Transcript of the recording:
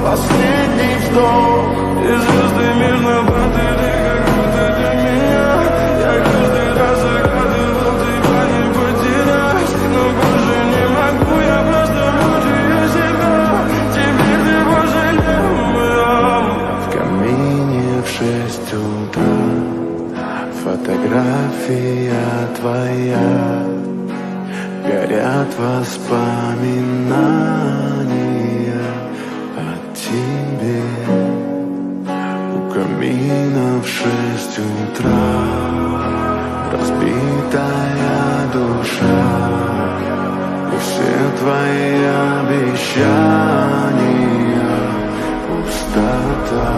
последний вздох. И звезды мирно падали, как будто для меня. Я каждый раз загадывал тебя не потерять, но больше не могу, я просто мучаю себя. Теперь ты возле меня. В камине в 6 утра фотография твоя, горят воспоминания о тебе. У камина в 6 утра разбитая душа, и все твои обещания пустота.